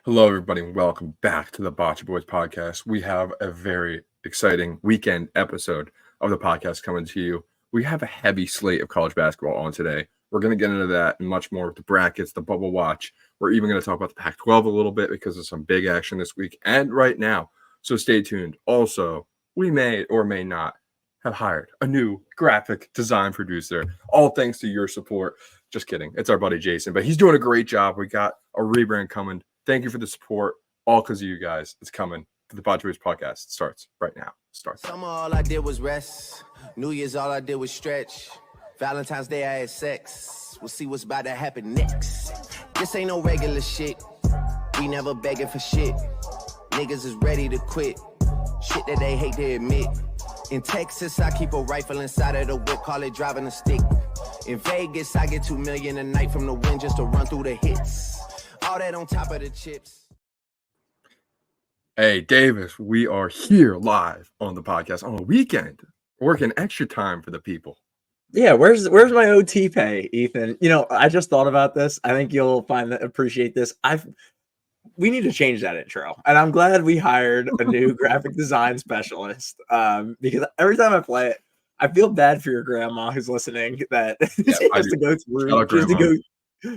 Hello, everybody, and welcome back to the Bocce Boys podcast. We have a very exciting weekend episode of the podcast coming to you. We have a heavy slate of college basketball on today. We're going to get into that and much more with the brackets, the bubble watch. We're even going to talk about the Pac-12 a little bit because of some big action this week and right now. So stay tuned. Also, we may or may not have hired a new graphic design producer, all thanks to your support. Just kidding. It's our buddy Jason, but he's doing a great job. We got a rebrand coming. Thank you for the support. All because of you guys. It's coming. The Bocce Boys podcast starts right now. Summer, all I did was rest. New Year's, all I did was stretch. Valentine's Day, I had sex. We'll see what's about to happen next. This ain't no regular shit. We never begging for shit. Niggas is ready to quit. Shit that they hate to admit. In Texas, I keep a rifle inside of the whip, call it driving a stick. In Vegas, I get $2 million a night from the wind just to run through the hits. All that on top of the chips. Hey, Davis, we are here live on the podcast on a weekend, working extra time for the people. Yeah, where's my OT pay, Ethan? You know, I just thought about this. I think you'll appreciate this. We need to change that intro, and I'm glad we hired a new graphic design specialist. Because every time I play it, I feel bad for your grandma who's listening that she has to go through.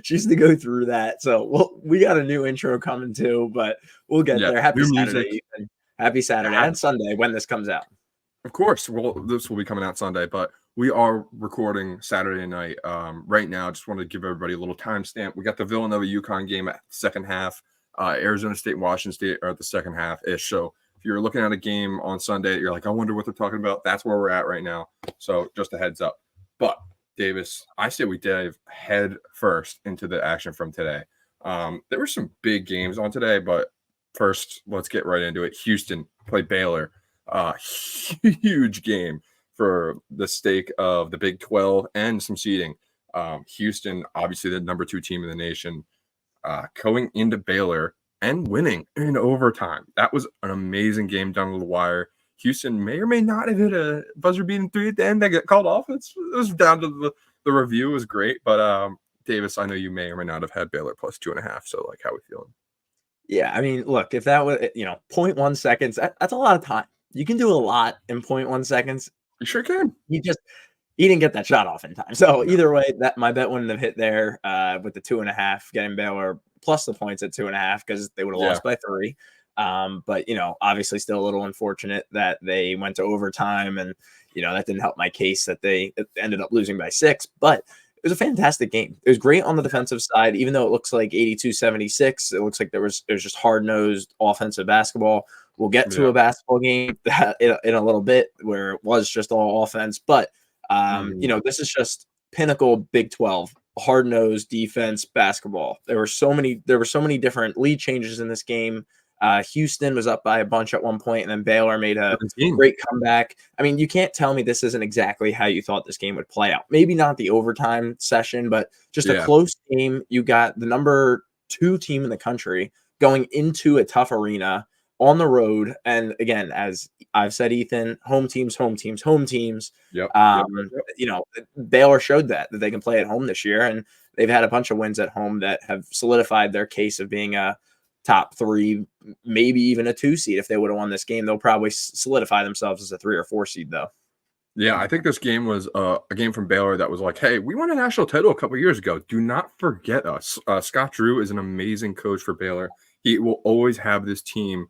She has to go through that. So we got a new intro coming too, but we'll get there. Happy Saturday, Ethan. Happy Saturday and Sunday when this comes out. Of course, well, this will be coming out Sunday, but we are recording Saturday night. Right now, I just want to give everybody a little timestamp. We got the Villanova-UConn game at the second half. Arizona State and Washington State are at the second half-ish. So if you're looking at a game on Sunday, you're like, I wonder what they're talking about. That's where we're at right now. So just a heads up. But Davis, I say we dive head first into the action from today. There were some big games on today, but first, let's get right into it. Houston played Baylor. Huge game for the stake of the Big 12 and some seeding. Houston, obviously the number 2 team in the nation, going into Baylor and winning in overtime. That was an amazing game down to the wire. Houston may or may not have hit a buzzer-beating 3 at the end that got called off. It was down to the review. It was great. But, Davis, I know you may or may not have had Baylor plus 2.5. So, how are we feeling? Yeah, I mean, look, if that was, 0.1 seconds, that's a lot of time. You can do a lot in 0.1 seconds. You sure can. He didn't get that shot off in time. So, either way, that my bet wouldn't have hit there with the 2.5, getting Baylor plus the points at 2.5 because they would have lost by 3. But, obviously still a little unfortunate that they went to overtime and, that didn't help my case that they ended up losing by 6. But it was a fantastic game. It was great on the defensive side, even though it looks like 82-76. It looks like it was just hard-nosed offensive basketball. We'll get to a basketball game in a little bit where it was just all offense. But, this is just pinnacle Big 12, hard-nosed defense basketball. There were so many different lead changes in this game. Houston was up by a bunch at one point, and then Baylor made a great comeback. I mean, you can't tell me this isn't exactly how you thought this game would play out. Maybe not the overtime session, but just a close game. You got the number 2 team in the country going into a tough arena on the road. And again, as I've said, Ethan, home teams. Yep. Baylor showed that they can play at home this year, and they've had a bunch of wins at home that have solidified their case of being a top 3, maybe even a 2 seed. If they would have won this game, they'll probably solidify themselves as a 3 or 4 seed, though. Yeah, I think this game was a game from Baylor that was like, hey, we won a national title a couple years ago. Do not forget us. Scott Drew is an amazing coach for Baylor. He will always have this team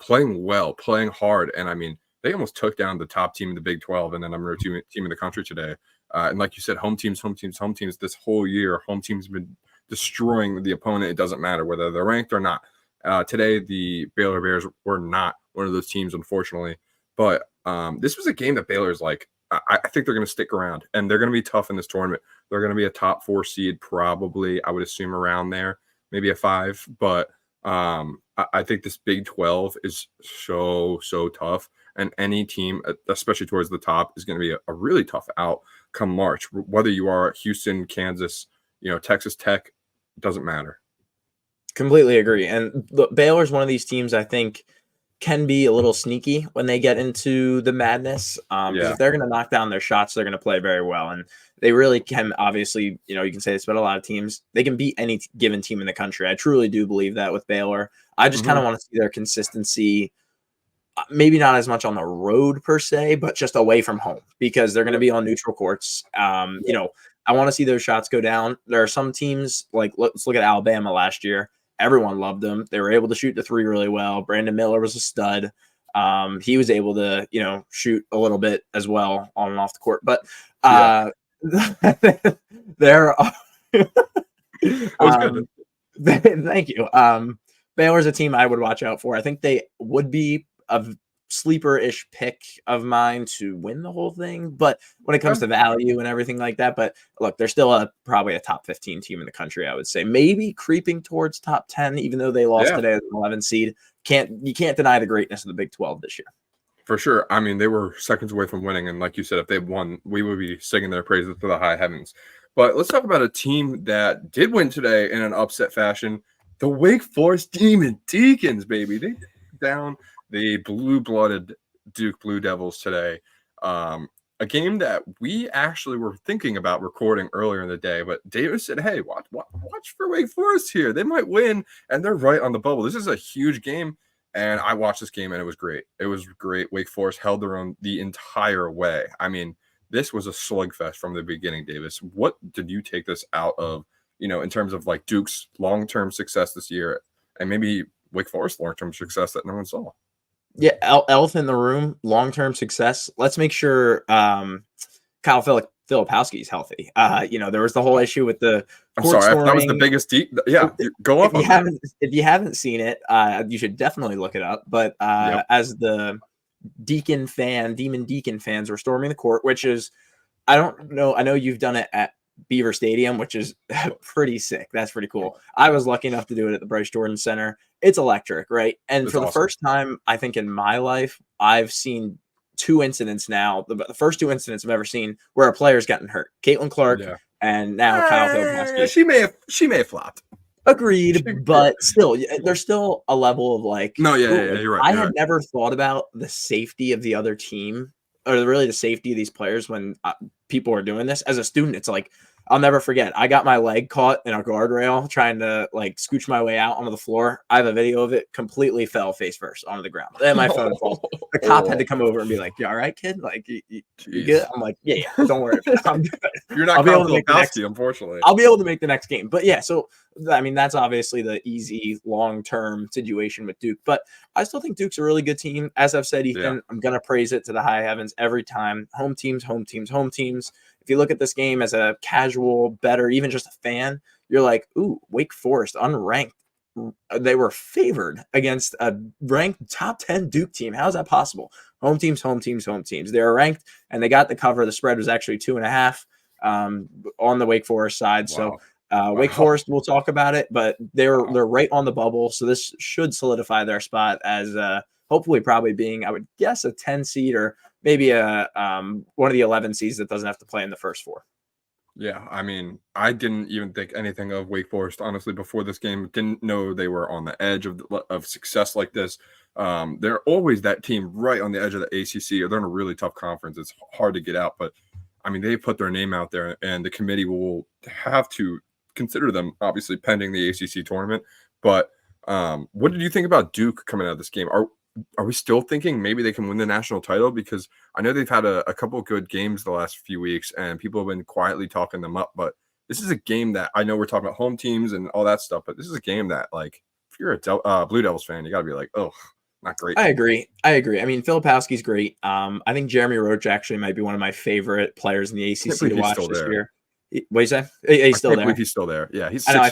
playing well, playing hard. And, I mean, they almost took down the top team in the Big 12 and the number 2 team in the country today. And like you said, home teams. This whole year, home teams have been destroying the opponent. It doesn't matter whether they're ranked or not. Today, the Baylor Bears were not one of those teams, unfortunately. But this was a game that Baylor's like, I think they're going to stick around, and they're going to be tough in this tournament. They're going to be a top 4 seed, probably, I would assume, around there, maybe a 5. But I think this Big 12 is so tough, and any team, especially towards the top, is going to be a really tough out come March. Whether you are Houston, Kansas, Texas Tech, doesn't matter. Completely agree. And look, Baylor's one of these teams, I think, can be a little sneaky when they get into the madness. Because if they're going to knock down their shots, they're going to play very well. And they really can, obviously, you can say this about a lot of teams. They can beat any given team in the country. I truly do believe that with Baylor. I just kind of want to see their consistency, maybe not as much on the road per se, but just away from home, because they're going to be on neutral courts. I want to see those shots go down. There are some teams, like let's look at Alabama last year. Everyone loved them. They were able to shoot the three really well. Brandon Miller was a stud. He was able to, shoot a little bit as well on and off the court. But there are good. Thank you. Baylor's a team I would watch out for. I think they would be a sleeper-ish pick of mine to win the whole thing, but when it comes to value and everything like that, but look, they're still probably a top 15 team in the country, I would say, maybe creeping towards top 10, even though they lost today as an 11 seed. You can't deny the greatness of the Big 12 this year. For sure. I mean, they were seconds away from winning, and like you said, if they won, we would be singing their praises to the high heavens. But let's talk about a team that did win today in an upset fashion. The Wake Forest Demon Deacons, baby. They down the blue-blooded Duke Blue Devils today. A game that we actually were thinking about recording earlier in the day, but Davis said, hey, watch for Wake Forest here. They might win, and they're right on the bubble. This is a huge game, and I watched this game, and it was great. It was great. Wake Forest held their own the entire way. I mean, this was a slugfest from the beginning, Davis. What did you take this out of, in terms of like Duke's long-term success this year, and maybe Wake Forest long-term success that no one saw? Yeah, elephant in the room, long-term success. Let's make sure Kyle Filipowski is healthy. There was the whole issue with the I'm sorry, if that was the biggest go off. If you haven't seen it, you should definitely look it up. But as the Demon Deacon fans were storming the court, which is, I don't know. I know you've done it at Beaver Stadium, which is pretty sick. That's pretty cool. I was lucky enough to do it at the Bryce Jordan Center. It's electric, right? And for the first time, I think in my life, I've seen two incidents now. The first two incidents I've ever seen where a player's gotten hurt. Caitlin Clark and now Kyle Filipowski. She may have flopped. Agreed, but still, there's still a level of like. No, you're right. I had never thought about the safety of the other team, or really the safety of these players when people are doing this. As a student, it's like, I'll never forget. I got my leg caught in a guardrail trying to like scooch my way out onto the floor. I have a video of it. Completely fell face first onto the ground. Then my phone falls. The cop had to come over and be like, "You all right, kid? Like, you good?" I'm like, "Yeah, don't worry. I'm good." You're not going to make the next, unfortunately. I'll be able to make the next game. But yeah, so I mean, that's obviously the easy long-term situation with Duke. But I still think Duke's a really good team. As I've said, Ethan, I'm gonna praise it to the high heavens every time. Home teams. If you look at this game as a casual bettor, even just a fan, you're like, ooh, Wake Forest, unranked. They were favored against a ranked top 10 Duke team. How is that possible? Home teams. They were ranked, and they got the cover. The spread was actually 2.5 on the Wake Forest side. Wow. So Wake Forest, we'll talk about it, but they're right on the bubble. So this should solidify their spot as hopefully probably being, I would guess, a 10 seed or maybe a one of the 11 seeds that doesn't have to play in the first four. Yeah, I mean, I didn't even think anything of Wake Forest, honestly, before this game. Didn't know they were on the edge of success like this. They're always that team right on the edge of the ACC, or they're in a really tough conference. It's hard to get out, but I mean, they put their name out there, and the committee will have to consider them, obviously, pending the ACC tournament. But what did you think about Duke coming out of this game? Are we still thinking maybe they can win the national title? Because I know they've had a couple of good games the last few weeks, and people have been quietly talking them up. But this is a game that I know we're talking about home teams and all that stuff, but this is a game that, like, if you're a Blue Devils fan, you got to be like, oh, not great. I agree. I mean, Filipowski's great. I think Jeremy Roach actually might be one of my favorite players in the ACC to watch this year. What you say? He's still there. He's still there. Yeah, he's. I know. I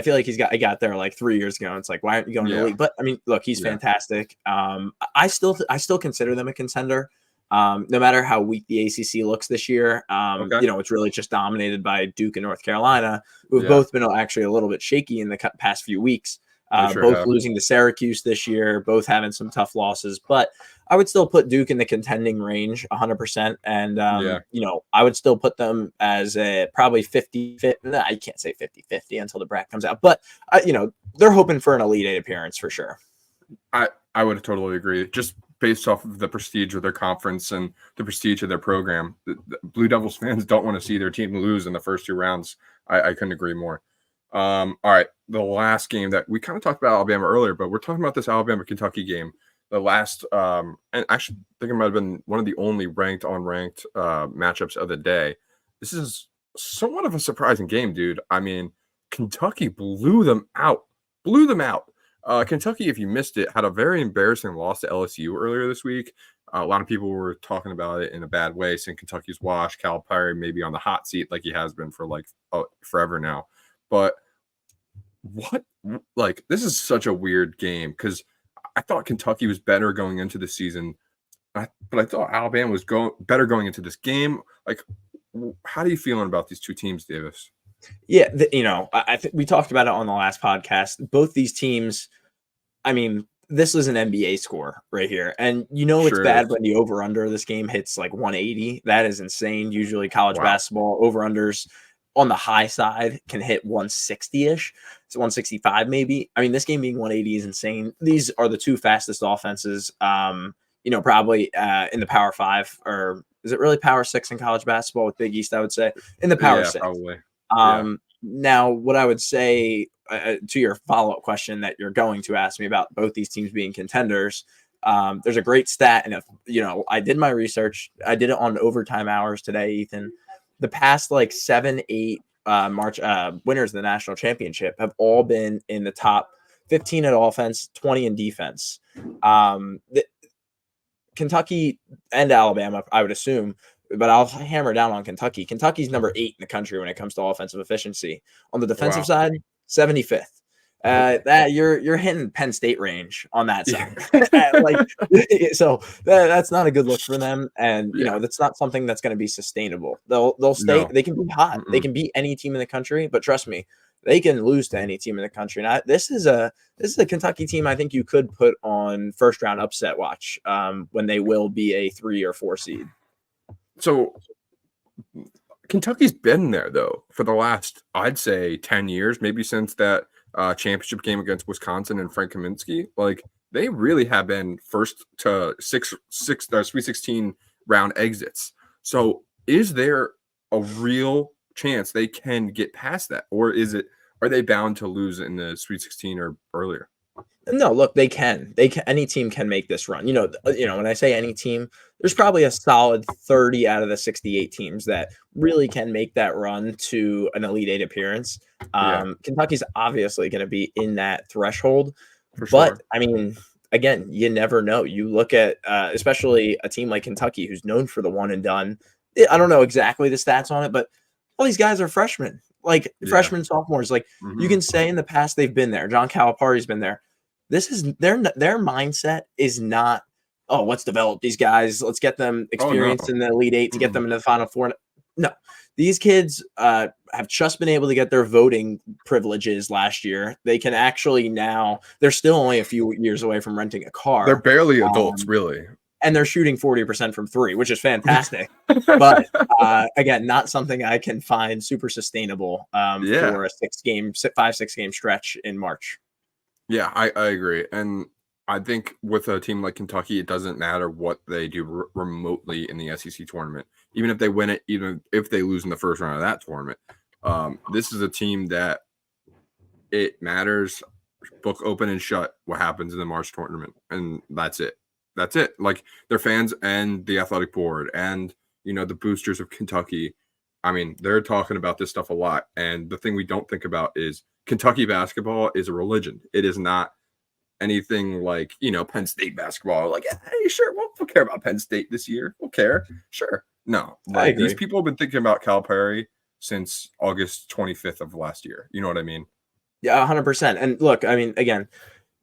feel like he got there like 3 years ago. It's like, why aren't you going to the league? But I mean, look, he's fantastic. I still consider them a contender. No matter how weak the ACC looks this year, it's really just dominated by Duke and North Carolina, who've both been actually a little bit shaky in the past few weeks. Both losing to Syracuse this year, both having some tough losses, but I would still put Duke in the contending range 100%. And, I would still put them as a probably 50-50. No, I can't say 50-50 until the bracket comes out, but they're hoping for an Elite Eight appearance for sure. I I would totally agree. Just based off of the prestige of their conference and the prestige of their program, the Blue Devils fans don't want to see their team lose in the first 2 rounds. I couldn't agree more. All right, the last game that we kind of talked about Alabama earlier, but we're talking about this Alabama-Kentucky game. The last, and actually, I think it might have been one of the only unranked matchups of the day. This is somewhat of a surprising game, dude. I mean, Kentucky blew them out. Kentucky, if you missed it, had a very embarrassing loss to LSU earlier this week. A lot of people were talking about it in a bad way, saying Kentucky's washed, Calipari maybe on the hot seat like he has been for like forever now. But this is such a weird game because I thought Kentucky was better going into the season, but I thought Alabama was better going into this game. Like, how are you feeling about these two teams, Davis? Yeah, I think we talked about it on the last podcast. Both these teams, I mean, this is an NBA score right here. And it's bad when the over-under of this game hits like 180. That is insane. Usually college basketball over-unders on the high side can hit 160-ish. It's 165 maybe. I mean, this game being 180 is insane. These are the two fastest offenses, probably in the Power 5, or is it really Power 6 in college basketball with Big East, I would say. In the Power 6. Probably. Now, what I would say to your follow-up question that you're going to ask me about both these teams being contenders, there's a great stat. And I did my research. I did it on overtime hours today, Ethan. The past 7-8 March winners of the national championship have all been in the top 15 at offense, 20 in defense. Kentucky and Alabama, I would assume, but I'll hammer down on Kentucky. Kentucky's number 8 in the country when it comes to offensive efficiency. On the defensive side, 75th. That you're hitting Penn State range on that side. So that's not a good look for them, and that's not something that's going to be sustainable. They'll stay. No. They can be hot. Mm-mm. They can beat any team in the country, but trust me, they can lose to any team in the country. And this is a Kentucky team I think you could put on first round upset watch when they will be a 3 or 4 seed. So Kentucky's been there though for the last, I'd say, 10 years, maybe since that championship game against Wisconsin and Frank Kaminsky. Like, they really have been first to six Sweet 16 round exits. So is there a real chance they can get past that, or are they bound to lose in the Sweet 16 or earlier? No, look, they can. Any team can make this run. When I say any team, there's probably a solid 30 out of the 68 teams that really can make that run to an Elite 8 appearance. Kentucky's obviously going to be in that threshold. But, I mean, again, you never know. You look at especially a team like Kentucky who's known for the one and done. I don't know exactly the stats on it, but all these guys are freshmen. Freshmen, sophomores. You can say in the past they've been there. John Calipari's been there. This is their mindset is not, let's develop these guys. Let's get them experience in the Elite 8 to get them into the Final Four. No, these kids have just been able to get their voting privileges last year. They can actually now, they're still only a few years away from renting a car. They're barely adults, really. And they're shooting 40% from 3, which is fantastic. But again, not something I can find super sustainable for a 5-6 game stretch in March. Yeah, I agree. And I think with a team like Kentucky, it doesn't matter what they do remotely in the SEC tournament. Even if they win it, even if they lose in the first round of that tournament, this is a team that it matters, book open and shut, what happens in the March tournament. And that's it. That's it. Like, their fans and the athletic board and, the boosters of Kentucky, I mean, they're talking about this stuff a lot. And the thing we don't think about is Kentucky basketball is a religion. It is not anything like, Penn State basketball. Like, hey, sure, we'll care about Penn State this year. We'll care. Sure. No. These people have been thinking about Calipari since August 25th of last year. You know what I mean? Yeah, 100%. And look, I mean, again,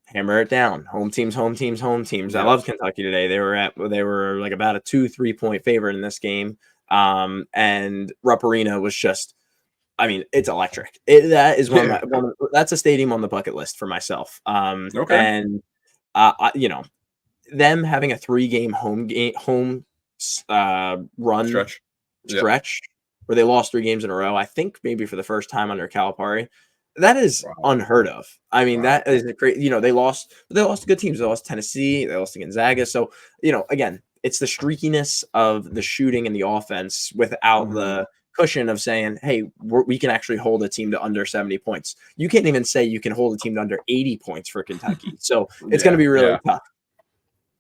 hammer it down. Home teams. Yes. I love Kentucky today. They were like about a 2-3 point favorite in this game. And Rupp Arena was just, I mean, it's electric. That is that's a stadium on the bucket list for myself. Okay. And them having a 3-game home run stretch where they lost 3 games in a row, I think maybe for the first time under Calipari. That is Wow. unheard of. I mean, Wow. that is a great. They lost to good teams. They lost to Tennessee. They lost to Gonzaga. So, again, it's the streakiness of the shooting and the offense without the cushion of saying, hey, we can actually hold a team to under 70 points. You can't even say you can hold a team to under 80 points for Kentucky. So it's going to be really tough.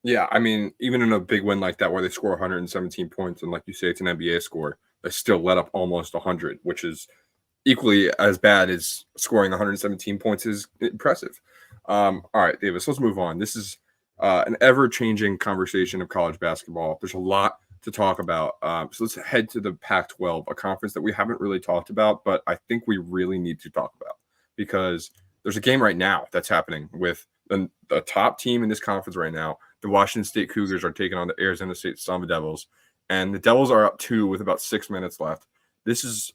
Yeah, I mean, even in a big win like that where they score 117 points, and like you say, it's an NBA score, they still let up almost 100, which is equally as bad as scoring 117 points is impressive. All right, Davis, let's move on. This is an ever-changing conversation of college basketball. There's a lot to talk about. So let's head to the Pac-12, a conference that we haven't really talked about, but I think we really need to talk about because there's a game right now that's happening with the top team in this conference right now. The Washington State Cougars are taking on the Arizona State Samba Devils, and the Devils are up 2 with about 6 minutes left. This is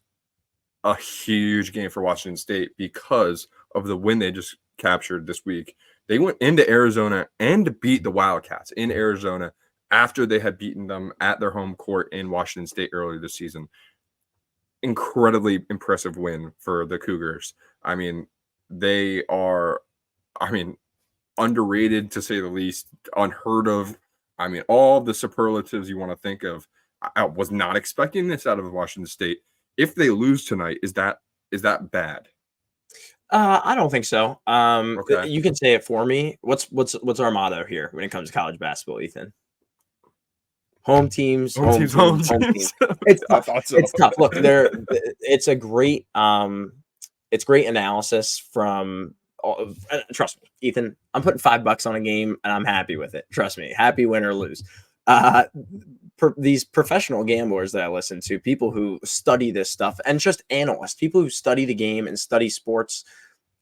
a huge game for Washington State because of the win they just captured this week. They went into Arizona and beat the Wildcats in Arizona after they had beaten them at their home court in Washington State earlier this season. Incredibly impressive win for the Cougars. I mean, they are, underrated to say the least, unheard of. I mean, all the superlatives you want to think of. I was not expecting this out of Washington State. If they lose tonight, is that bad? I don't think so. Okay. You can say it for me. What's our motto here when it comes to college basketball, Ethan? Home teams. It's tough. So. It's tough. Look, it's a great it's great analysis from. Trust me, Ethan. I'm putting $5 on a game, and I'm happy with it. Trust me, happy win or lose. These professional gamblers that I listen to, people who study this stuff, and just analysts, people who study the game and study sports.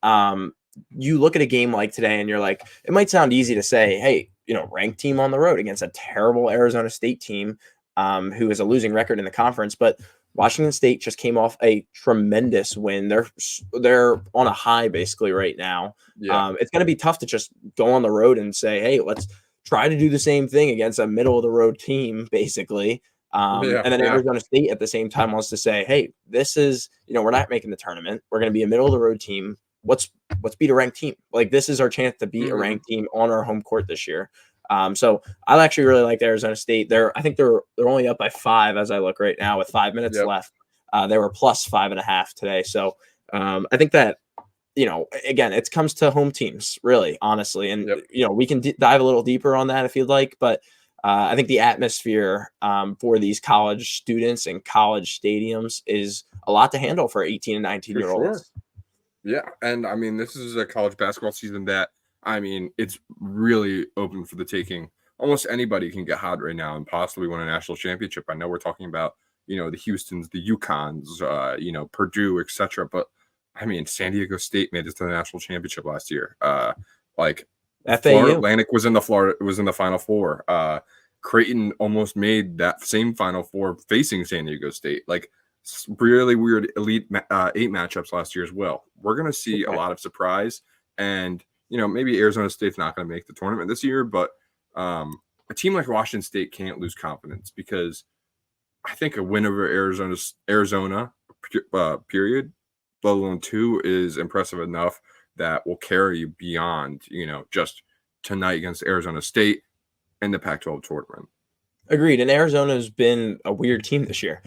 You look at a game like today, and you're like, it might sound easy to say, hey, ranked team on the road against a terrible Arizona State team, who is a losing record in the conference, but Washington State just came off a tremendous win. They're on a high basically right now. Yeah. It's going to be tough to just go on the road and say, hey, let's try to do the same thing against a middle of the road team, basically. And then Arizona State at the same time wants to say, hey, this is, we're not making the tournament. We're going to be a middle of the road team. Let's beat a ranked team. Like, this is our chance to beat a ranked team on our home court this year. So I actually really like Arizona State. I think they're only up by 5 as I look right now with 5 minutes left. They were plus 5.5 today. So I think that, again, it comes to home teams, really, honestly. And, we can dive a little deeper on that if you'd like. But I think the atmosphere for these college students and college stadiums is a lot to handle for 18 and 19-year-olds. Sure. Yeah. And I mean, this is a college basketball season that, it's really open for the taking. Almost anybody can get hot right now and possibly win a national championship. I know we're talking about, the Houstons, the UConns, Purdue, etc. But San Diego State made it to the national championship last year. Florida Atlantic was in the Final Four. Creighton almost made that same Final Four facing San Diego State. Like, really weird Elite 8 matchups last year as well. We're gonna see a lot of surprise, and maybe Arizona State's not going to make the tournament this year, but a team like Washington State can't lose confidence because I think a win over Arizona, period, let alone 2, is impressive enough that will carry you beyond, just tonight against Arizona State and the Pac-12 tournament. Agreed. And Arizona's been a weird team this year.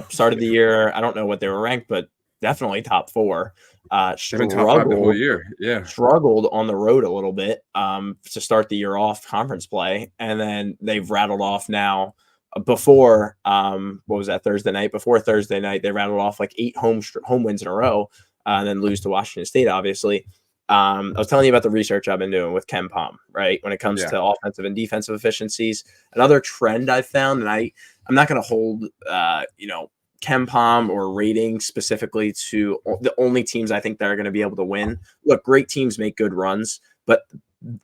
Started the year, I don't know what they were ranked, but definitely top 4. They've been top 5 the whole year. Yeah. Struggled on the road a little bit to start the year off conference play. And then they've rattled off now before, what was that, Thursday night? Before Thursday night, they rattled off like 8 home wins in a row and then lose to Washington State, obviously. I was telling you about the research I've been doing with Ken Pom, right? When it comes to offensive and defensive efficiencies. Another trend I've found, and I'm not going to hold, Ken Pom or rating specifically to the only teams I think that are going to be able to win. Look, great teams make good runs, but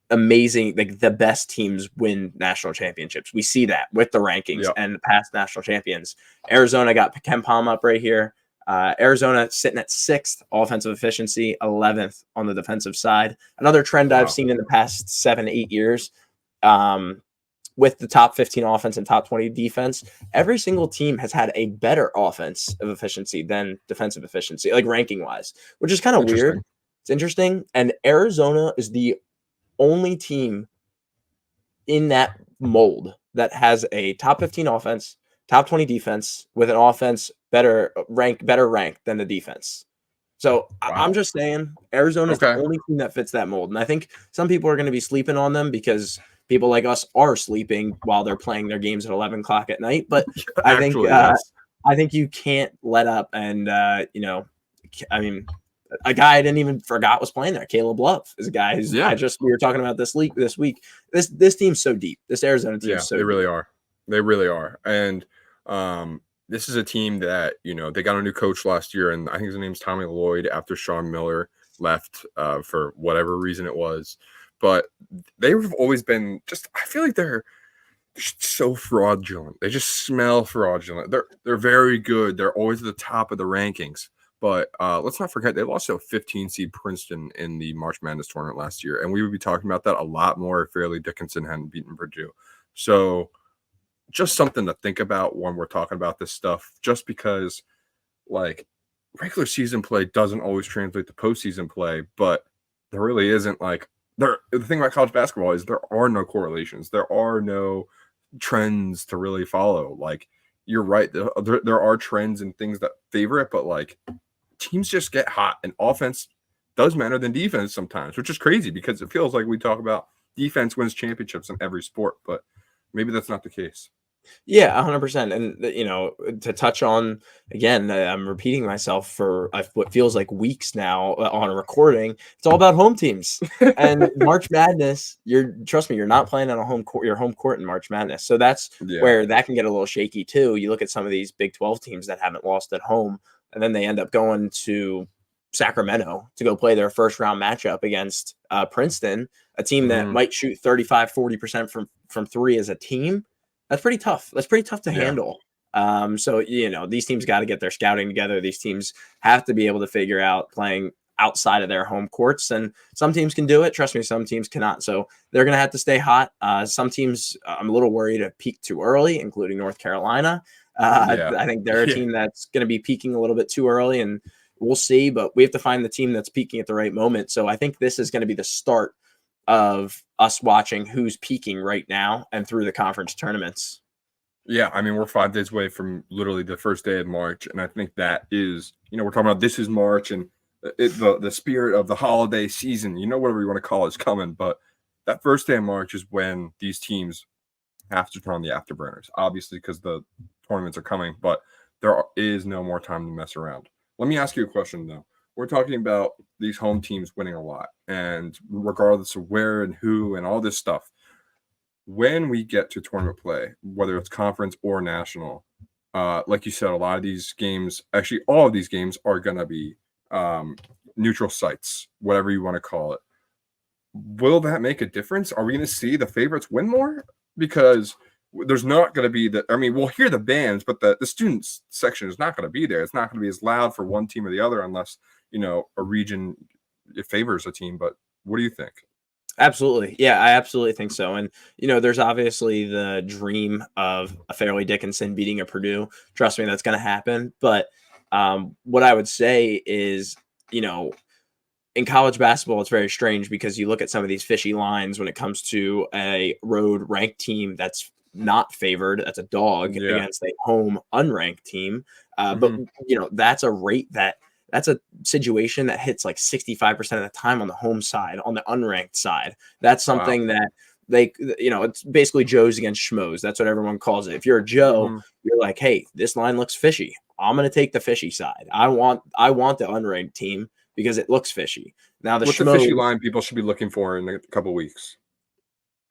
amazing, like the best teams win national championships. We see that with the rankings and past national champions. Arizona got Ken Pom up right here. Arizona sitting at 6th offensive efficiency, 11th on the defensive side. Another trend I've seen in the past 7-8 years. with the top 15 offense and top 20 defense, every single team has had a better offensive efficiency than defensive efficiency, like ranking wise, which is kind of weird. It's interesting. And Arizona is the only team in that mold that has a top 15 offense, top 20 defense with an offense better ranked than the defense. So I'm just saying Arizona is the only team that fits that mold. And I think some people are going to be sleeping on them because people like us are sleeping while they're playing their games at 11 o'clock at night. But I think you can't let up. And, I mean, a guy I didn't even forgot was playing there. Caleb Love is a guy who's we were talking about this week. This team's so deep. This Arizona team is so deep. Really are. They really are. And this is a team that, they got a new coach last year, and I think his name's Tommy Lloyd after Sean Miller left for whatever reason it was. But they've always been I feel like they're just so fraudulent. They just smell fraudulent. They're very good. They're always at the top of the rankings. But let's not forget, they lost to a 15 seed Princeton in the March Madness tournament last year. And we would be talking about that a lot more if Fairleigh Dickinson hadn't beaten Purdue. So just something to think about when we're talking about this stuff, just because regular season play doesn't always translate to postseason play, but there really isn't the thing about college basketball is there are no correlations. There are no trends to really follow. You're right. There are trends and things that favor it, but teams just get hot, and offense does matter than defense sometimes, which is crazy because it feels like we talk about defense wins championships in every sport, but maybe that's not the case. Yeah, 100%. And, to touch on, again, I'm repeating myself for what feels like weeks now on a recording. It's all about home teams. And March Madness, trust me, you're not playing on your home court in March Madness. So that's where that can get a little shaky too. You look at some of these Big 12 teams that haven't lost at home, and then they end up going to Sacramento to go play their first round matchup against Princeton, a team that might shoot 35, 40% from three as a team. That's pretty tough. That's pretty tough to handle. So, these teams got to get their scouting together. These teams have to be able to figure out playing outside of their home courts. And some teams can do it. Trust me, some teams cannot. So they're going to have to stay hot. Some teams, I'm a little worried to peak too early, including North Carolina. I think they're a team that's going to be peaking a little bit too early, and we'll see. But we have to find the team that's peaking at the right moment. So I think this is going to be the start of us watching who's peaking right now and through the conference tournaments. Yeah, I mean, we're 5 days away from literally the first day of March, and I think that is, we're talking about this is March, and the spirit of the holiday season, whatever you want to call it, is coming. But that first day of March is when these teams have to turn on the afterburners, obviously, because the tournaments are coming, but there is no more time to mess around. Let me ask you a question, though. We're talking about these home teams winning a lot, and regardless of where and who and all this stuff, when we get to tournament play, whether it's conference or national, like you said, a lot of these games, actually all of these games are going to be neutral sites, whatever you want to call it. Will that make a difference? Are we going to see the favorites win more? Because there's not going to be we'll hear the bands, but the students section is not going to be there. It's not going to be as loud for one team or the other unless, a region favors a team. But what do you think? Absolutely. Yeah, I absolutely think so. And, there's obviously the dream of a Fairleigh Dickinson beating a Purdue. Trust me, that's going to happen. But what I would say is, in college basketball, it's very strange because you look at some of these fishy lines when it comes to a road ranked team that's not favored. That's a dog against a home unranked team. But, that's a rate that's a situation that hits 65% of the time on the home side, on the unranked side. That's something that it's basically Joes against Schmoes. That's what everyone calls it. If you're a Joe, you're like, hey, this line looks fishy. I'm going to take the fishy side. I want the unranked team because it looks fishy. Now what's the fishy line people should be looking for in a couple of weeks?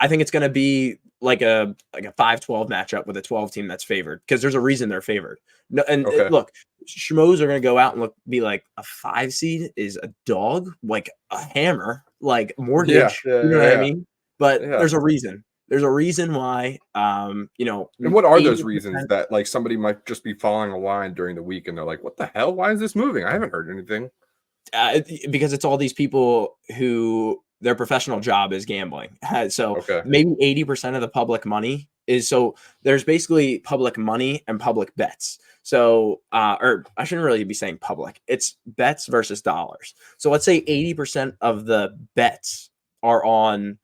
I think it's going to be like a 5-12 matchup with a 12 team that's favored because there's a reason they're favored. No, and look, Schmoes are going to go out and be like a 5 seed is a dog, like a hammer, like mortgage. You know what I mean? But there's a reason. There's a reason why. And what are those reasons that somebody might just be following a line during the week and they're like, "What the hell? Why is this moving? I haven't heard anything." Because it's all these people who their professional job is gambling. So Okay. maybe 80% of the public money is, so there's basically public money and public bets. So, or I shouldn't really be saying public, it's bets versus dollars. So let's say 80% of the bets are on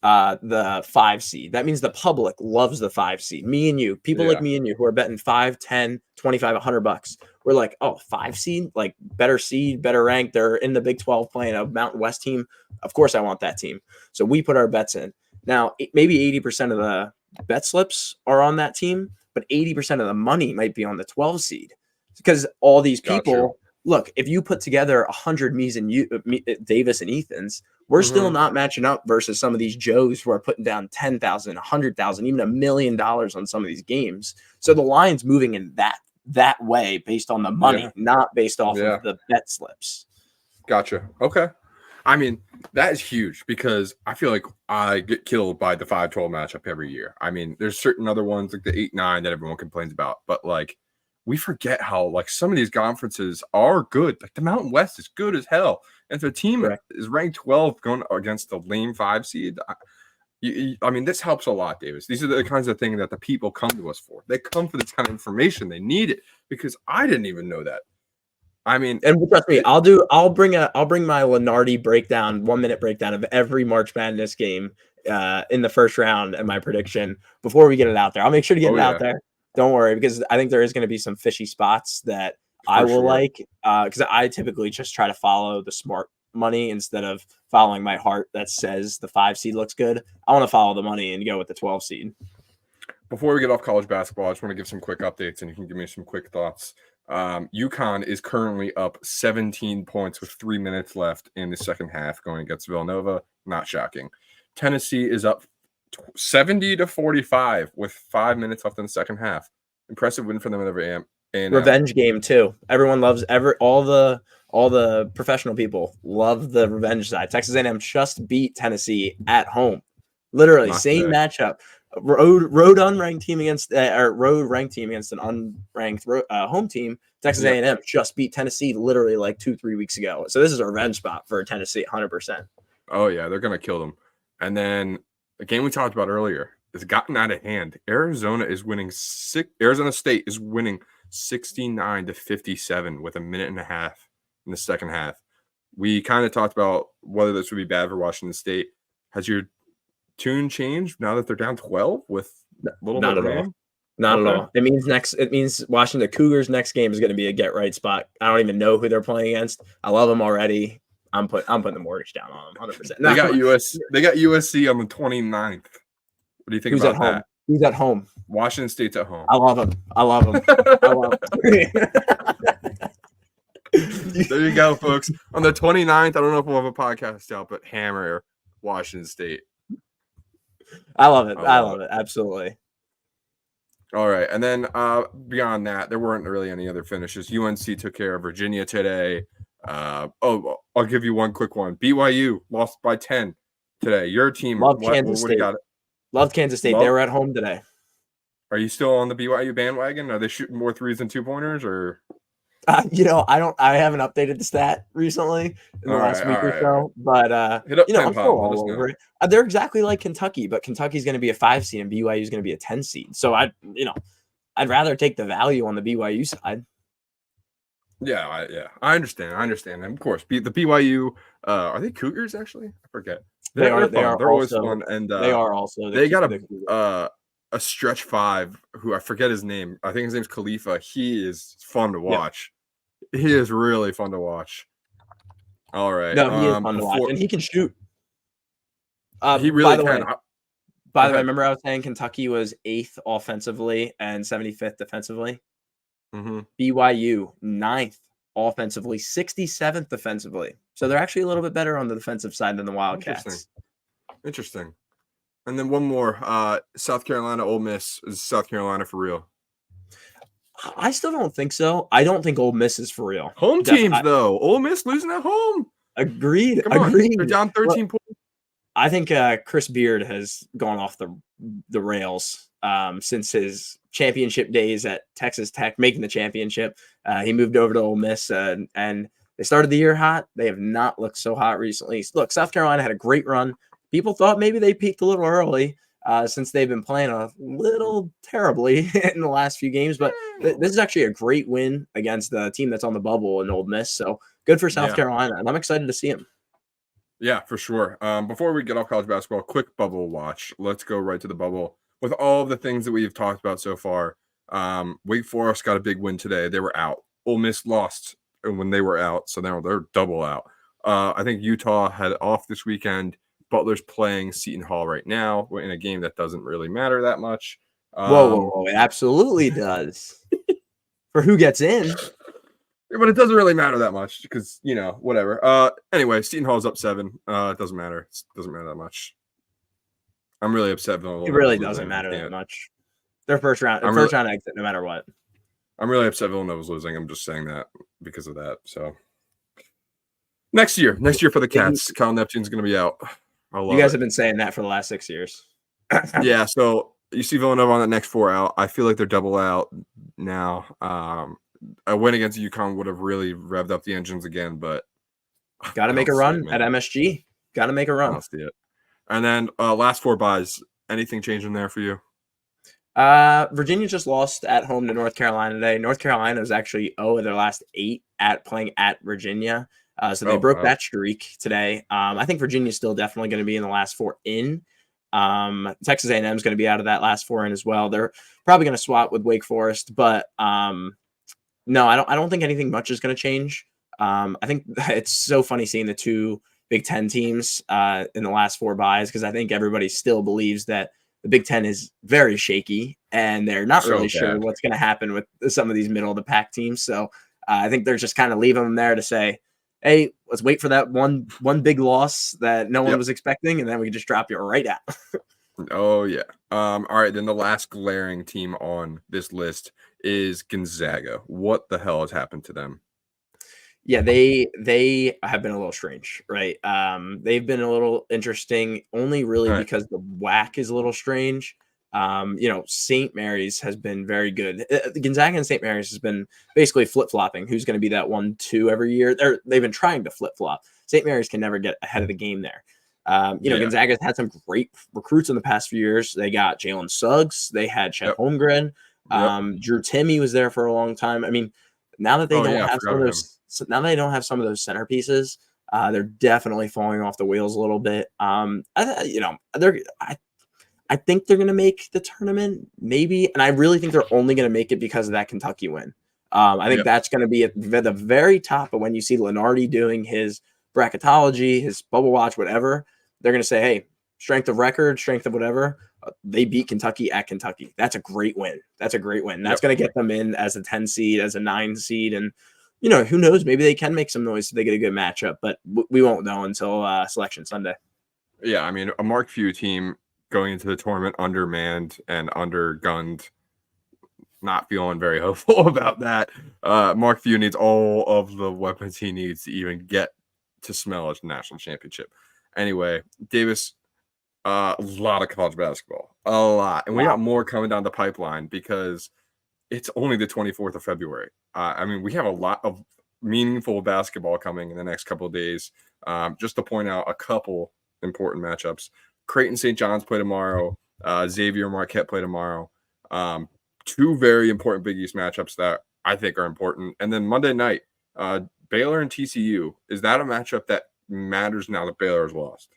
the 5 seed. That means the public loves the 5 seed. Me and you, people like me and you who are betting 5, 10, 25, $100. We're like, oh, 5 seed, like better seed, better rank. They're in the Big 12 playing a Mountain West team. Of course I want that team. So we put our bets in. Now, maybe 80% of the bet slips are on that team, but 80% of the money might be on the 12 seed, because all these people, look, if you put together 100 me's and Davis and Ethans, we're still not matching up versus some of these Joes who are putting down 10,000, 100,000, even $1 million on some of these games. So the line's moving in that way based on the money, not based off of the bet slips. Gotcha. Okay. I mean, that is huge, because I feel like I get killed by the 5-12 matchup every year. I mean, there's certain other ones like the 8-9 that everyone complains about, but like we forget how like some of these conferences are good. Like the Mountain West is good as hell. And if a team is ranked 12 going against the lame 5 seed, I mean, this helps a lot, Davis. These are the kinds of things that the people come to us for. They come for this kind of information. They need it, because I didn't even know that. I mean, and trust me, I'll bring my Lenardi breakdown, 1-minute breakdown of every March Madness game in the first round and my prediction before we get it out there. I'll make sure to get it out there. Don't worry, because I think there is going to be some fishy spots that I will like, because I typically just try to follow the smart money instead of following my heart that says the 5 seed looks good. I want to follow the money and go with the 12 seed. Before we get off college basketball, I just want to give some quick updates, and you can give me some quick thoughts. UConn is currently up 17 points with 3 minutes left in the second half going against Villanova. Not shocking. Tennessee is up 70-45 with 5 minutes left in the second half. Impressive win for them over A&M. Revenge game too. Everyone loves all the professional people love the revenge side. Texas A&M just beat Tennessee at home. Literally same matchup. Road unranked team against road ranked team against an unranked home team. Texas A&M just beat Tennessee literally like 2-3 weeks ago. So this is a revenge spot for Tennessee, 100%. Oh yeah, they're gonna kill them. And then the game we talked about earlier has gotten out of hand. Arizona State is winning 69-57 with 1.5 minutes in the second half. We kind of talked about whether this would be bad for Washington State. Has your tune changed now that they're down 12 with a little bit of rain? Not at all. It means Washington Cougars next game is going to be a get right spot. I don't even know who they're playing against. I love them already. I'm putting the mortgage down on them 100%. They got USC on the 29th. What do you think about that? Who's at home? Washington State's at home. I love them. There you go, folks. On the 29th, I don't know if we'll have a podcast out, but hammer Washington State. I love it. I love it. Absolutely. All right. And then beyond that, there weren't really any other finishes. UNC took care of Virginia today. I'll give you one quick one. BYU lost by 10 today. Your team. Kansas State. Loved Kansas State. They were at home today. Are you still on the BYU bandwagon? Are they shooting more 3s than 2-pointers, or? I haven't updated the stat recently in the last week or so, but hit up I'm still all over it. They're exactly like Kentucky, but Kentucky's going to be a 5 seed and BYU is going to be a 10 seed. So I'd rather take the value on the BYU side. Yeah, I understand. And of course, the BYU are they Cougars actually? I forget. They are. They're always fun, and they are also. They got a stretch 5 who I forget his name. I think his name's Khalifa. He is fun to watch. Yeah. He is really fun to watch. All right. No, he is fun to watch, and he can shoot. He really can. By the way, remember I was saying Kentucky was 8th offensively and 75th defensively? Mm-hmm. BYU 9th offensively, 67th defensively. So they're actually a little bit better on the defensive side than the Wildcats. Interesting. And then one more. South Carolina, Ole Miss. Is South Carolina for real? I still don't think so. I don't think Ole Miss is for real. Home teams, though. Ole Miss losing at home. Agreed. They're down 13 points. I think Chris Beard has gone off the rails since his championship days at Texas Tech, making the championship. He moved over to Ole Miss, and They started the year hot. They have not looked so hot recently. Look, South Carolina had a great run. People thought maybe they peaked a little early since they've been playing a little terribly in the last few games. But this is actually a great win against the team that's on the bubble in Ole Miss. So good for South Carolina, and I'm excited to see them. Yeah, for sure. Before we get off college basketball, quick bubble watch. Let's go right to the bubble. With all of the things that we've talked about so far, Wake Forest got a big win today. They were out. Ole Miss lost when they were out, so now they're double out. I think Utah had off this weekend. Butler's playing Seton Hall right now in a game that doesn't really matter that much. Whoa, it absolutely does. For who gets in. But it doesn't really matter that much because, whatever. Anyway, Seton Hall's up 7. It doesn't matter. It doesn't matter that much. I'm really upset. It really doesn't matter that much. Their first round exit, no matter what. I'm really upset Villanova's losing. I'm just saying that because of that. So next year for the Cats, Kyle Neptune's going to be out. You guys have been saying that for the last 6 years. Yeah. So you see Villanova on the next 4 out. I feel like they're double out now. A win against UConn would have really revved up the engines again, but got to make a run at MSG. Got to make a run. I don't see it. And then last 4 buys. Anything changing there for you? Virginia just lost at home to North Carolina today. North Carolina is actually 0 of their last 8 playing at Virginia. So they broke that streak today. I think Virginia is still definitely going to be in the last 4 in. Texas A&M is going to be out of that last 4 in as well. They're probably going to swap with Wake Forest, but no, I don't think anything much is going to change. I think it's so funny seeing the 2 Big Ten teams in the last 4 buys because I think everybody still believes that the Big Ten is very shaky and they're not really sure what's going to happen with some of these middle of the pack teams. So I think they're just kind of leaving them there to say, hey, let's wait for that one big loss that no one was expecting, and then we can just drop you right out. Oh, yeah. All right, then the last glaring team on this list is Gonzaga. What the hell has happened to them? Yeah, they have been a little strange, right? They've been a little interesting, only really because the WAC is a little strange. St. Mary's has been very good. Gonzaga and St. Mary's has been basically flip-flopping. Who's going to be that 1-2 every year? They've been trying to flip-flop. St. Mary's can never get ahead of the game there. Gonzaga's had some great recruits in the past few years. They got Jalen Suggs. They had Chet Holmgren. Drew Timme was there for a long time. I mean, now that they don't have some of those, now that they don't have some of those centerpieces, they're definitely falling off the wheels a little bit. I think they're going to make the tournament, maybe, and I really think they're only going to make it because of that Kentucky win. I think that's going to be at the very top. But when you see Lenardi doing his bracketology, his bubble watch, whatever, they're going to say, hey, strength of record, strength of whatever. They beat Kentucky at Kentucky. That's a great win. That's going to get them in as a 10 seed, as a 9 seed. And, who knows? Maybe they can make some noise if they get a good matchup, but we won't know until Selection Sunday. Yeah, I mean, a Mark Few team going into the tournament undermanned and undergunned, not feeling very hopeful about that. Mark Few needs all of the weapons he needs to even get to smell a national championship. Anyway, Davis, a lot of college basketball, a lot. And we got more coming down the pipeline because it's only the 24th of February. We have a lot of meaningful basketball coming in the next couple of days. Just to point out a couple important matchups. Creighton St. John's play tomorrow. Xavier Marquette play tomorrow. 2 very important Big East matchups that I think are important. And then Monday night, Baylor and TCU. Is that a matchup that matters now that Baylor has lost?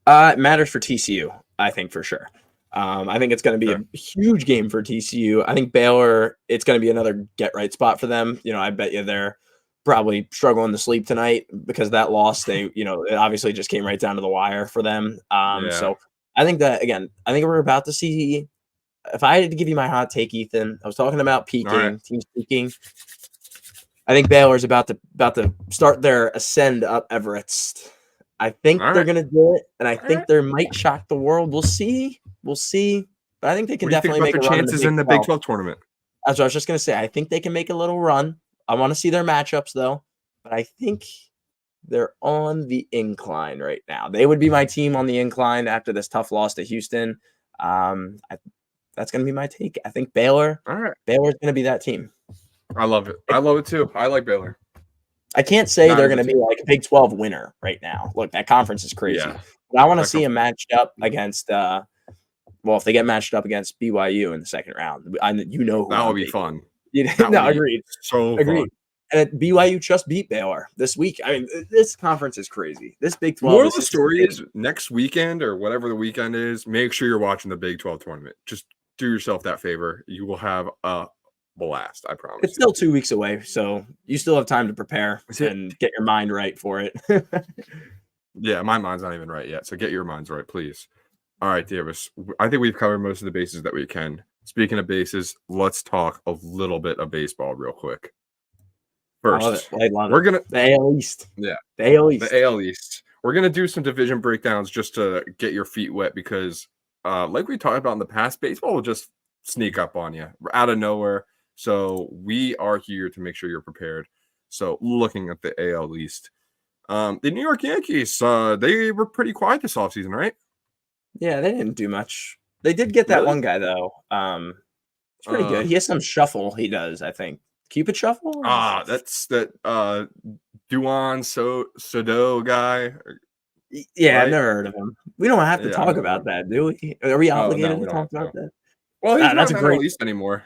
It matters for TCU, I think, for sure. I think it's going to be a huge game for TCU. I think Baylor, it's going to be another get-right spot for them. I bet you they're probably struggling to sleep tonight because that loss, it obviously just came right down to the wire for them. So I think that, again, we're about to see, if I had to give you my hot take, Ethan, I was talking about peaking, teams peaking. I think Baylor's about to start their ascend up Everest. I think they're going to do it, and I think they might shock the world. We'll see. But I think they can definitely make a run chances in the Big 12 tournament. That's what I was just going to say. I think they can make a little run. I want to see their matchups, though. But I think they're on the incline right now. They would be my team on the incline after this tough loss to Houston. That's going to be my take. I think Baylor. All right. Baylor's going to be that team. I love it. I love it, too. I like Baylor. I can't say Not they're as a going to be team. like a Big 12 winner right now. Look, that conference is crazy. Yeah. But I want to That see them conference. matched up against if they get matched up against BYU in the second round, who That I'm would be taking. fun. That would No, be agreed. so fun. Agreed. And BYU just beat Baylor this week. I mean, this conference is crazy. This Big 12 Moral is of the just story insane. is next weekend or whatever the weekend is, make sure you're watching the Big 12 tournament. Just do yourself that favor. You will have a blast, I promise. It's still 2 weeks away, so you still have time to prepare and get your mind right for it. Yeah, my mind's not even right yet, so get your minds right, please. All right, Davis. I think we've covered most of the bases that we can. Speaking of bases, let's talk a little bit of baseball real quick. I love it. First, I love we're it. gonna The AL East. yeah, The AL East. the AL East. We're gonna do some division breakdowns just to get your feet wet because, like we talked about in the past, baseball will just sneak up on you out of nowhere. So we are here to make sure you're prepared. So looking at the AL East, the New York Yankees, they were pretty quiet this offseason, right? Yeah, they didn't do much. They did get that Really? one guy though. It's pretty good. He has some shuffle. He does, I think. Cupid shuffle. That's that Duan Sodo guy. Yeah, Right? I've never heard of him. We don't have to Yeah, I talk never heard about of him. that, do we? Are we Oh no, obligated we to don't talk have about to. that? Well, he's not That's a in the great NL East anymore.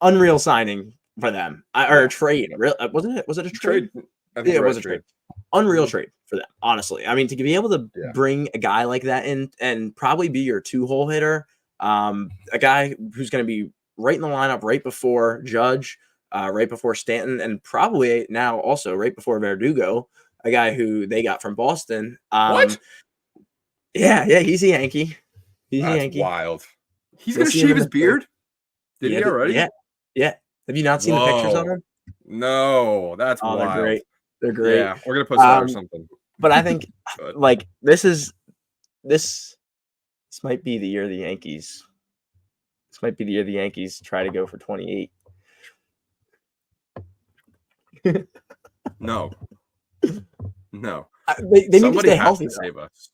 unreal signing for them. Or Yeah. a trade. Was it a trade? I think Yeah, it you're was right, a trade. trade. Unreal trade for them, honestly. I mean, to be able to Yeah. bring a guy like that in and probably be your 2-hole hitter, a guy who's going to be right in the lineup right before Judge, right before Stanton, and probably now also right before Verdugo, a guy who they got from Boston. What? Yeah, he's a Yankee. He's a That's Yankee. wild. He's You'll gonna see him shave in his the third. beard? Did he already? Yeah. Have you not seen the pictures of Whoa. him? No, that's Oh, they're wild. great. They're great. Yeah, we're gonna post that or Um, something. but I think But like this might be the year the Yankees. This might be the year the Yankees try to go for 28. no. They need to Somebody stay has healthy. to save us.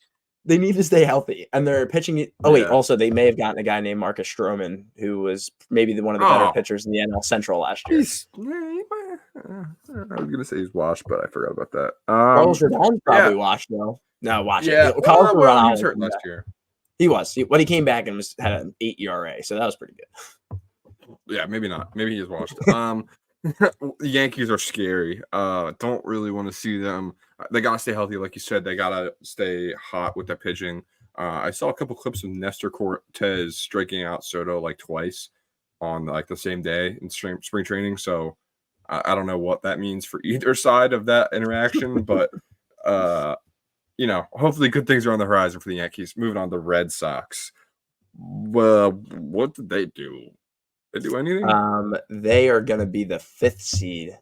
They need to stay healthy, and they're pitching. Oh wait, Yeah. also they may have gotten a guy named Marcus Stroman, who was maybe one of the better pitchers in the NL Central last year. I was gonna say he's washed, but I forgot about that. Carlos Rodon's probably washed though. No, watch it. Carlos He Rodon was hurt last year. He was. He came back and had an 8 ERA, so that was pretty good. Yeah, maybe not. Maybe he is washed. The Yankees are scary. Don't really want to see them. They gotta stay healthy, like you said. They gotta stay hot with their pitching. I saw a couple clips of Nestor Cortez striking out Soto like twice on like the same day in spring training. So I don't know what that means for either side of that interaction, but hopefully good things are on the horizon for the Yankees. Moving on to the Red Sox. Well, what did they do? They do anything? They are going to be the 5th seed,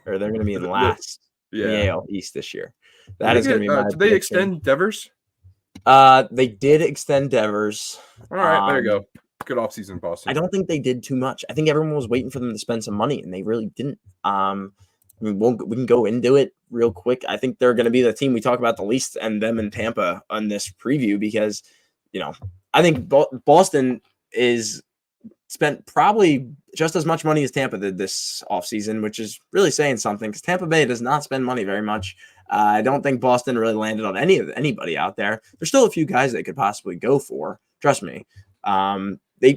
or they're going to be in last in the AL East this year. That is going to be my. Did they extend Devers? They did extend Devers. All right, there you go. Good offseason, Boston. I don't think they did too much. I think everyone was waiting for them to spend some money, and they really didn't. I mean, we can go into it real quick. I think they're going to be the team we talk about the least, and them in Tampa on this preview because, I think Boston is spent probably just as much money as Tampa did this offseason, which is really saying something because Tampa Bay does not spend money very much. I don't think Boston really landed on anybody out there. There's still a few guys they could possibly go for. Trust me. They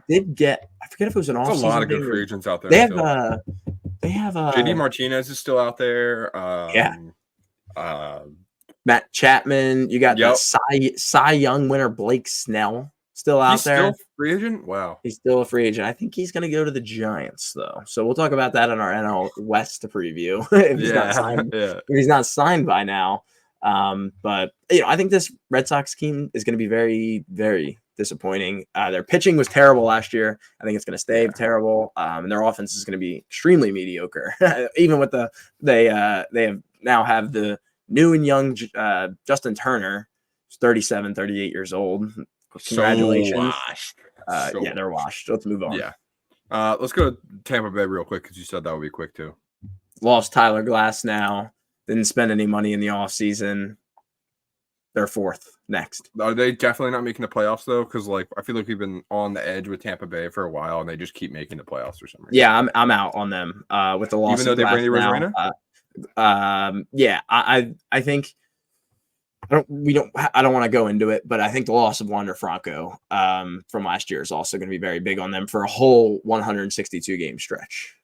did get. I forget if it was an offseason. There's a lot of good free agents out there. They have JD Martinez is still out there. Matt Chapman. You got the Cy Young winner Blake Snell still out there. He's still free agent? Wow. He's still a free agent. I think he's going to go to the Giants, though. So we'll talk about that in our NL West preview if he's not signed by now. But I think this Red Sox team is going to be very, very disappointing. Their pitching was terrible last year. I think it's going to stay terrible. And their offense is going to be extremely mediocre. Even with they now have the new and young Justin Turner, who's 37, 38 years old. Congratulations. They're washed. Let's move on. Yeah. Let's go to Tampa Bay real quick because you said that would be quick too. Lost Tyler Glass now. Didn't spend any money in the offseason. They're 4th next. Are they definitely not making the playoffs though? Because I feel like we've been on the edge with Tampa Bay for a while, and they just keep making the playoffs for some reason. Yeah, I'm out on them with the loss. Even though they bring Rosarena? Yeah, I think I don't want to go into it, but I think the loss of Wander Franco from last year is also going to be very big on them for a whole 162 game stretch.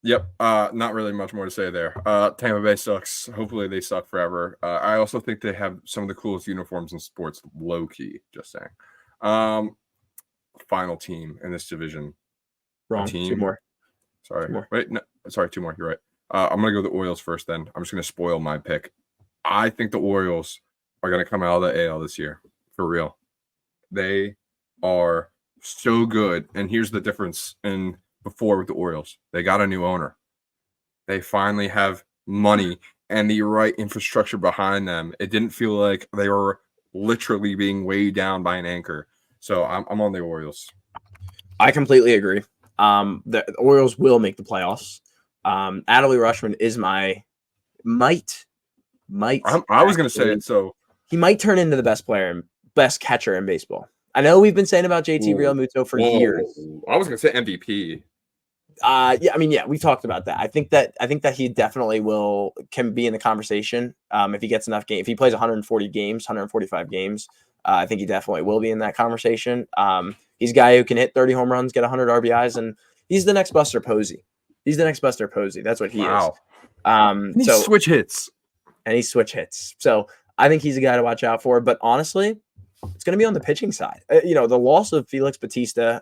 Yep. Not really much more to say there. Tampa Bay sucks. Hopefully they suck forever. I also think they have some of the coolest uniforms in sports, low key, just saying. Final team in this division. Wrong. Two more. Sorry. Two more. Wait, no, sorry, two more. You're right. I'm gonna go the Orioles first then. I'm just gonna spoil my pick. I think the Orioles are gonna come out of the AL this year. For real. They are so good. And here's the difference in before with the Orioles. They got a new owner. They finally have money and the right infrastructure behind them. It didn't feel like they were literally being weighed down by an anchor. So I'm on the Orioles. I completely agree. The Orioles will make the playoffs. Adley Rutschman is my might. I was going to say it. So he might turn into the best catcher in baseball. I know we've been saying about JT Realmuto for years. I was going to say MVP. Yeah, we talked about that. I think that he definitely can be in the conversation if he gets enough games. If he plays 145 games, I think he definitely will be in that conversation. He's a guy who can hit 30 home runs, get 100 RBIs, and he's the next Buster Posey. That's what he is. And he switch hits. So I think he's a guy to watch out for. But honestly, it's going to be on the pitching side. The loss of Felix Bautista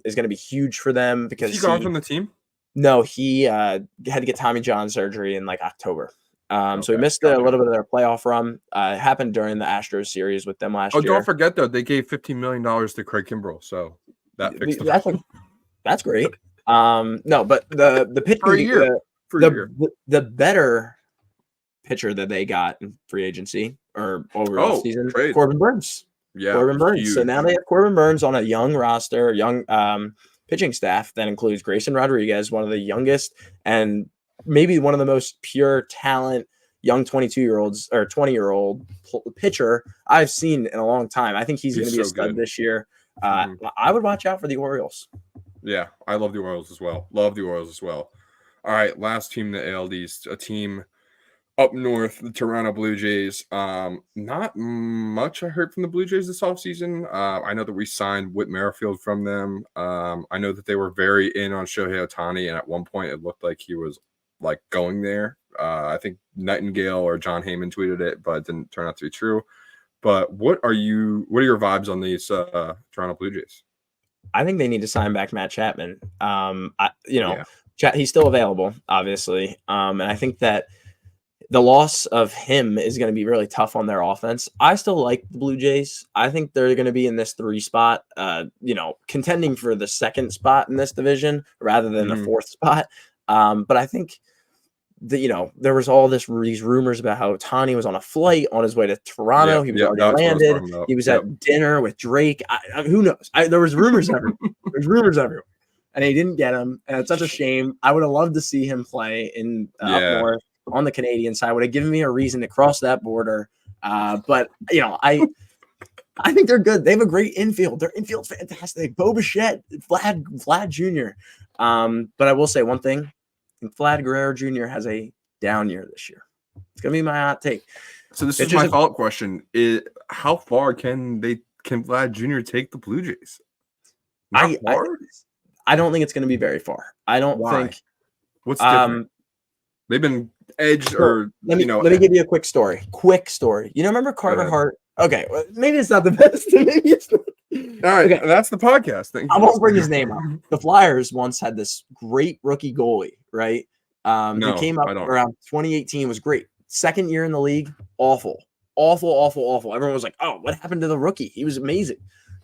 is going to be huge for them because he gone from the team. No, he had to get Tommy John surgery in like October. So he missed a little bit of their playoff run. It happened during the Astros series with them last year. Don't forget though, they gave $15 million to Craig Kimbrell, so that fixed them. That's great. No, but the pitching for a year. The better pitcher that they got in free agency or overall season, trade. Corbin Burns. Yeah, Corbin Burns. Huge. So now they have Corbin Burns on a young roster, pitching staff that includes Grayson Rodriguez, one of the youngest and maybe one of the most pure talent young 22-year-olds or 20-year-old pitcher I've seen in a long time. I think he's going to be a stud this year. I would watch out for the Orioles. Yeah, I love the Orioles as well. All right, last team in the ALDs, a team up north, the Toronto Blue Jays. Not much I heard from the Blue Jays this offseason. I know that we signed Whit Merrifield from them. I know that they were very in on Shohei Ohtani, and at one point it looked like he was like going there. I think Nightingale or John Heyman tweeted it, but it didn't turn out to be true. But what are your vibes on these Toronto Blue Jays? I think they need to sign back Matt Chapman. He's still available, obviously. And I think that the loss of him is going to be really tough on their offense. I still like the Blue Jays. I think they're going to be in this 3 spot, contending for the 2nd spot in this division rather than the 4th spot. But I think there was all these rumors about how Ohtani was on a flight on his way to Toronto. He was already landed. He was at dinner with Drake. Who knows? There was rumors everywhere. And they didn't get him. And it's such a shame. I would have loved to see him play in up north on the Canadian side. Would have given me a reason to cross that border. But I think they're good. They have a great infield. Their infield's fantastic. Bo Bichette, Vlad Jr. But I will say one thing. Vlad Guerrero Jr. has a down year this year. It's going to be my hot take. So this is my follow-up question. How far can Vlad Jr. take the Blue Jays? I don't think it's going to be very far. I don't think. What's different? They've been edged or, let me give you a quick story. Remember Carter Hart? Okay. Well, maybe it's not the best. Maybe it's not. All right. Okay. That's the podcast. I won't bring his name up. The Flyers once had this great rookie goalie, right? He came up around 2018, was great. 2nd year in the league, awful. Everyone was like, oh, what happened to the rookie? He was amazing.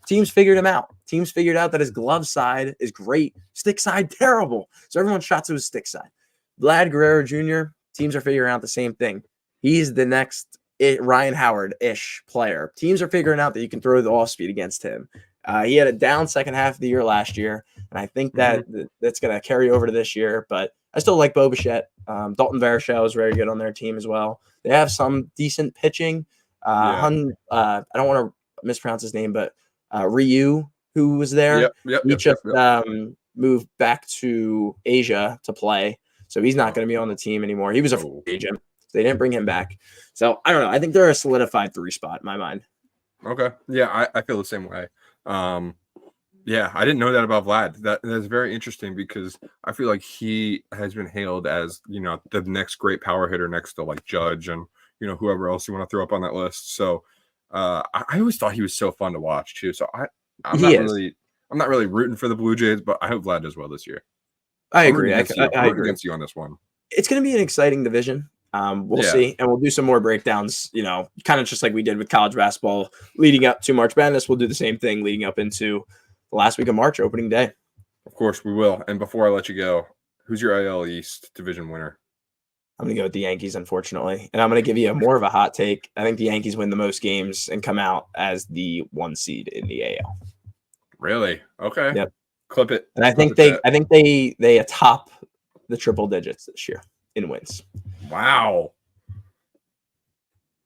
Teams figured him out. Teams figured out that his glove side is great. Stick side, terrible. So everyone shot to his stick side. Vlad Guerrero Jr., teams are figuring out the same thing. He's the next Ryan Howard-ish player. Teams are figuring out that you can throw the off speed against him. He had a down second half of the year last year, and I think that that's going to carry over to this year. But I still like Bo Bichette. Dalton Varsho is very good on their team as well. They have some decent pitching. I don't want to mispronounce his name, but Ryu, who was there, moved back to Asia to play. So he's not going to be on the team anymore. He was a free Oh. agent. They didn't bring him back. So I don't know. I think they're a solidified 3 spot in my mind. Okay. Yeah, I feel the same way. Yeah, I didn't know that about Vlad. That's very interesting because I feel like he has been hailed as, the next great power hitter next to like Judge and, whoever else you want to throw up on that list. So I always thought he was so fun to watch too. So I'm not really rooting for the Blue Jays, but I hope Vlad does well this year. I agree. I agree against you on this one. It's going to be an exciting division. We'll see. And we'll do some more breakdowns, kind of just like we did with college basketball leading up to March Madness. We'll do the same thing leading up into the last week of March, opening day. Of course we will. And before I let you go, who's your AL East division winner? I'm going to go with the Yankees, unfortunately. And I'm going to give you more of a hot take. I think the Yankees win the most games and come out as the 1 seed in the AL. Really? Okay. Yep. Clip it. And I think they atop the triple digits this year in wins. Wow.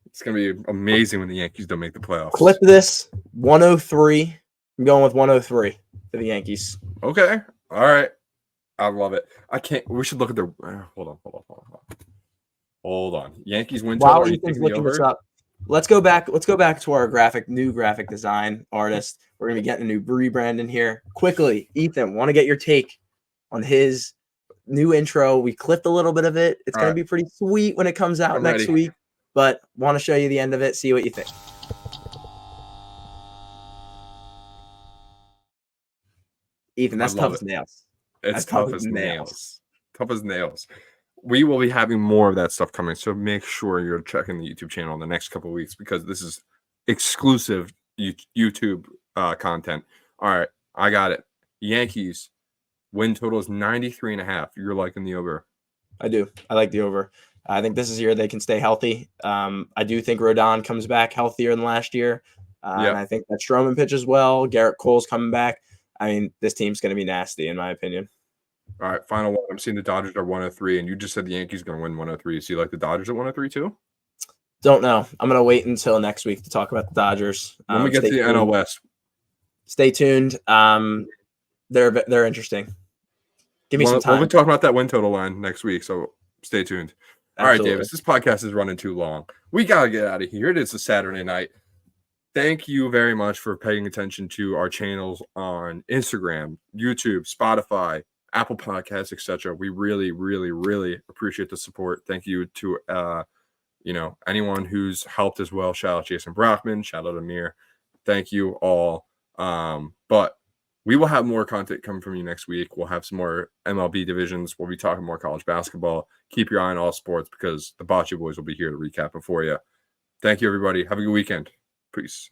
It's going to be amazing when the Yankees don't make the playoffs. Clip this, 103. I'm going with 103 for the Yankees. Okay. All right. I love it. We should look at the hold on. Yankees win total. While Ethan's looking this up, let's go back to our new graphic design artist. We're going to be getting a new rebrand in here. Quickly, Ethan, want to get your take on his new intro. We clipped a little bit of it. It's going to be pretty sweet when it comes out next week, but want to show you the end of it, see what you think. Ethan, that's tough as nails. It's tough as nails. Tough as nails. We will be having more of that stuff coming, so make sure you're checking the YouTube channel in the next couple of weeks because this is exclusive YouTube content. All right, I got it. Yankees win total is 93.5. You're liking the over? I do. I like the over. I think this is year they can stay healthy. I do think Rodon comes back healthier than last year. And I think that Stroman pitches well. Garrett Cole's coming back. I mean, this team's going to be nasty, in my opinion. All right, final one. I'm seeing the Dodgers are 103, and you just said the Yankees are going to win 103. So you like the Dodgers at 103 too? Don't know. I'm going to wait until next week to talk about the Dodgers. When we get to the NL West. Stay tuned. They're interesting. Give me some time. We'll be talking about that win total line next week, so stay tuned. Absolutely. All right, Davis, this podcast is running too long. We got to get out of here. It is a Saturday night. Thank you very much for paying attention to our channels on Instagram, YouTube, Spotify, Apple Podcasts, etc. We really, really, really appreciate the support. Thank you to anyone who's helped as well. Shout out Jason Brockman, shout out Amir. Thank you all. But we will have more content coming from you next week. We'll have some more MLB divisions. We'll be talking more college basketball. Keep your eye on all sports because the Bocce Boys will be here to recap it for you. Thank you, everybody. Have a good weekend. Peace.